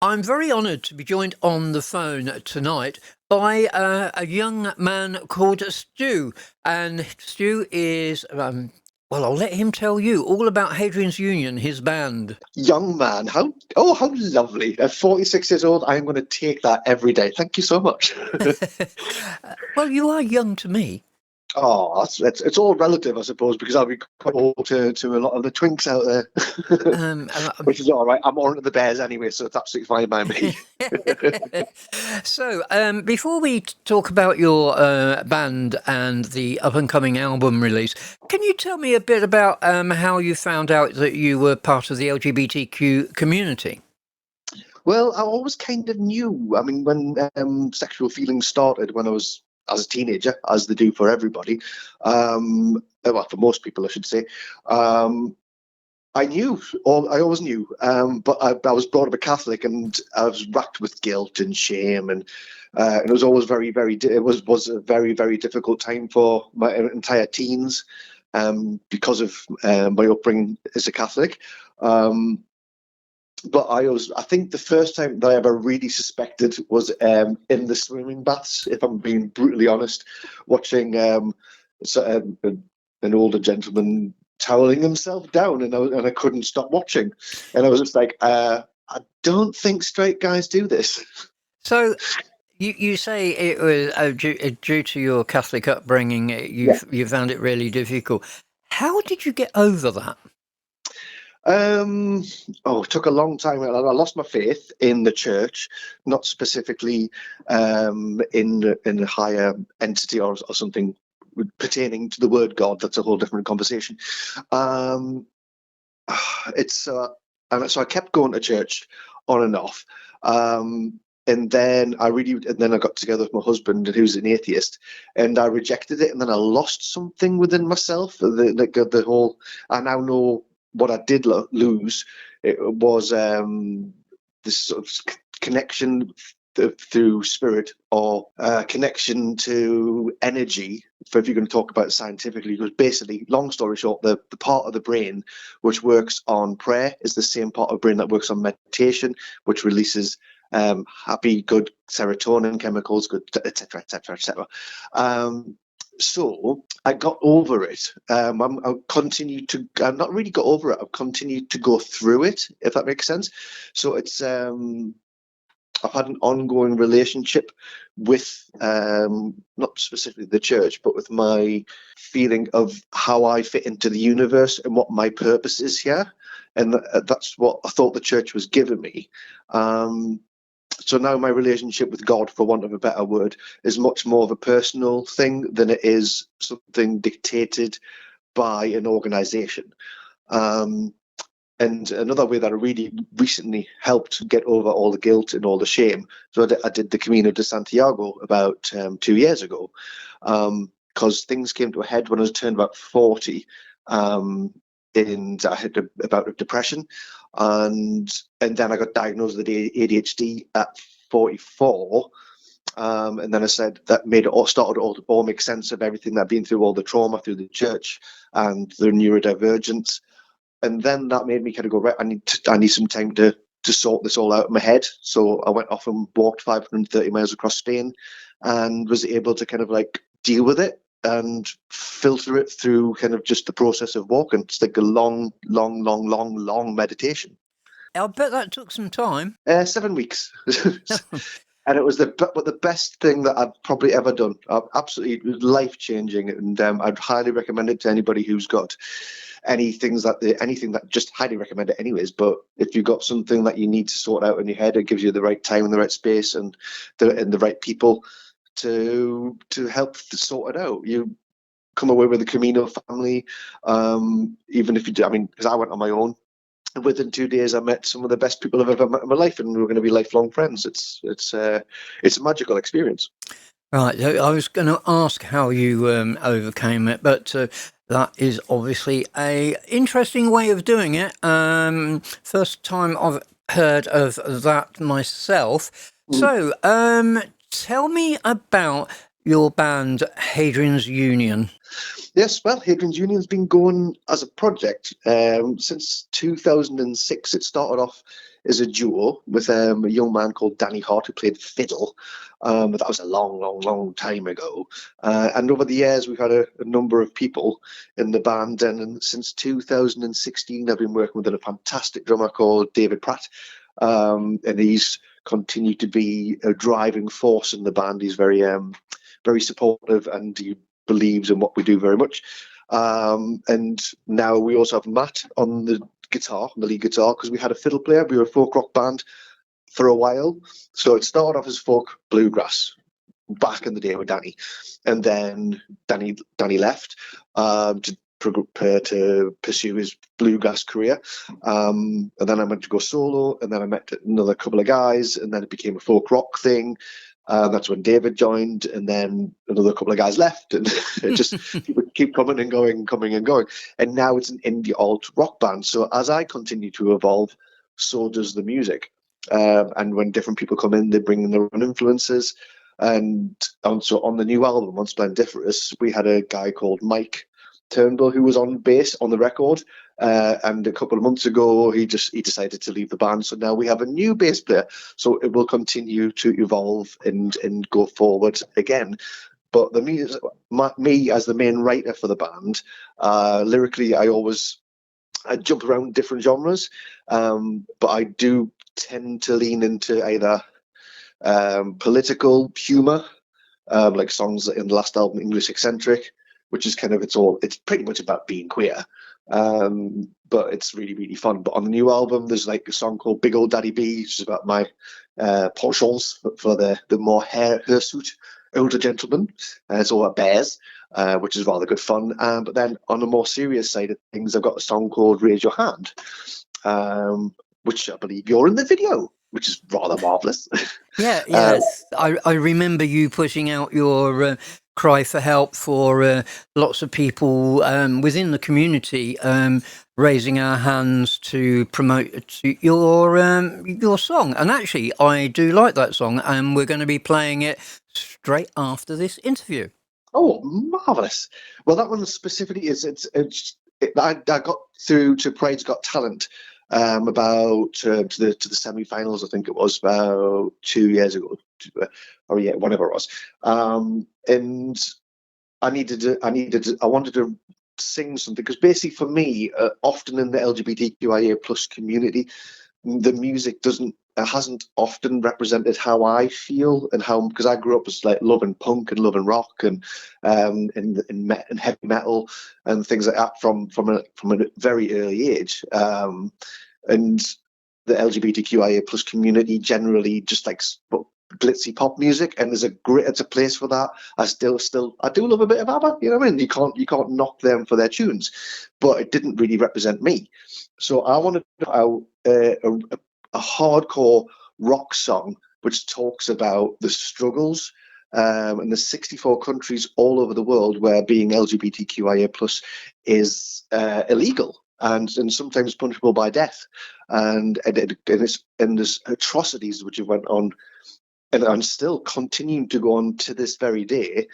I'm very honoured to be joined on the phone tonight by a young man called Stu. And Stu is, well, I'll let him tell you all about Hadrian's Union, his band. Young man, how lovely. At 46 years old, I'm going to take that every day. Thank you so much. Well, you are young to me. Oh, it's all relative, I suppose, because I'll be quite old to a lot of the twinks out there, which is all right. I'm more into the Bears anyway, so it's absolutely fine by me. So, before we talk about your band and the up-and-coming album release, can you tell me a bit about how you found out that you were part of the LGBTQ community? Well, I always kind of knew. I mean, when sexual feelings started when I was as a teenager, as they do for everybody, well, for most people, I should say. I knew, or I always knew, but I was brought up a Catholic, and I was racked with guilt and shame, and it was always it was a very, very difficult time for my entire teens, because of my upbringing as a Catholic. But I think the first time that I ever really suspected was in the swimming baths, if I'm being brutally honest, watching an older gentleman toweling himself down, and I couldn't stop watching. And I was just like, I don't think straight guys do this. So you say it was due to your Catholic upbringing, you found it really difficult. How did you get over that? It took a long time. I lost my faith in the church, not specifically in a higher entity or something pertaining to the word God. That's a whole different conversation. So I kept going to church on and off. And then I got together with my husband, who's an atheist, and I rejected it. And then I lost something within myself. The whole, I now know what I did lose. It was this sort of connection through spirit, or connection to energy. For if you're going to talk about it scientifically, because basically, long story short, the part of the brain which works on prayer is the same part of the brain that works on meditation, which releases happy, good serotonin chemicals, good, etc., etc., etc. So I got over it. I've not really got over it. I've continued to go through it, if that makes sense. So it's, I've had an ongoing relationship with, not specifically the church, but with my feeling of how I fit into the universe and what my purpose is here. And that's what I thought the church was giving me. So now my relationship with God, for want of a better word, is much more of a personal thing than it is something dictated by an organization. And another way that I really recently helped get over all the guilt and all the shame, so I did the Camino de Santiago about 2 years ago, because things came to a head when I was turned about 40. And I had about a depression, and then I got diagnosed with ADHD at 44. And then I said that started to all make sense of everything that I've been through, all the trauma through the church and the neurodivergence. And then that made me kind of go, right, I need some time to sort this all out in my head. So I went off and walked 530 miles across Spain, and was able to kind of like deal with it and filter it through kind of just the process of walking. It's like a long meditation. I'll bet that took some time. 7 weeks. And it was the best thing that I've probably ever done. Absolutely, it was life-changing, and I'd highly recommend it to anybody who's got anything that just highly recommend it anyways. But if you've got something that you need to sort out in your head, it gives you the right time and the right space and the right people to help to sort it out. You come away with the Camino family, even if you do. I mean, because I went on my own, and within 2 days I met some of the best people I've ever met in my life, and we're going to be lifelong friends. It's a magical experience. Right, I was going to ask how you overcame it, but that is obviously a interesting way of doing it. First time I've heard of that myself. So, tell me about your band, Hadrian'S Union. Yes, well, Hadrian'S Union has been going as a project since 2006. It started off is a duo with a young man called Danny Hart, who played fiddle. But that was a long, long, long time ago. And over the years, we've had a number of people in the band. And since 2016, I've been working with a fantastic drummer called David Pratt. And he's continued to be a driving force in the band. He's very supportive, and he believes in what we do very much. And now we also have Matt on the guitar, the lead guitar, because we had a fiddle player. We were a folk rock band for a while. So it started off as folk bluegrass back in the day with Danny. And then Danny left to prepare to pursue his bluegrass career. And then I went to go solo, and then I met another couple of guys, and then it became a folk rock thing. That's when David joined, and then another couple of guys left, and it just keep coming and going. And now it's an indie alt rock band. So as I continue to evolve, so does the music. And when different people come in, they bring in their own influences. And so on the new album, on Splendiferous, we had a guy called Mike Turnbull who was on bass on the record. And a couple of months ago, he decided to leave the band. So now we have a new bass player. So it will continue to evolve and go forward again. But the music, me as the main writer for the band, lyrically, I jump around different genres, but I do tend to lean into either political humor, like songs in the last album, English Eccentric, which is it's pretty much about being queer. But it's really, really fun. But on the new album, there's like a song called Big Old Daddy B, which is about my penchants for the more hirsute older gentleman. It's all about bears, which is rather good fun. But then on the more serious side of things, I've got a song called Raise Your Hand, which I believe you're in the video, which is rather marvellous. Yeah, yes. I remember you pushing out your cry for help for lots of people within the community, raising our hands to promote your song. And actually, I do like that song, and we're going to be playing it straight after this interview. Oh, marvellous. Well, that one specifically I got through to Pride's Got Talent about to the semi-finals. I think it was about 2 years ago, or yeah, whatever it was. And I wanted to sing something, because basically for me, often in the LGBTQIA plus community, the music hasn't often represented how I feel, and because I grew up as like loving punk and loving rock and heavy metal and things like that from a very early age. And the LGBTQIA plus community generally just likes glitzy pop music, and it's a place for that. I do love a bit of ABBA, you know what I mean? You can't knock them for their tunes, but it didn't really represent me. So I wanted to put out a hardcore rock song which talks about the struggles in the 64 countries all over the world where being LGBTQIA plus is illegal and sometimes punishable by death, and there's atrocities which have went on and still continuing to go on to this very day.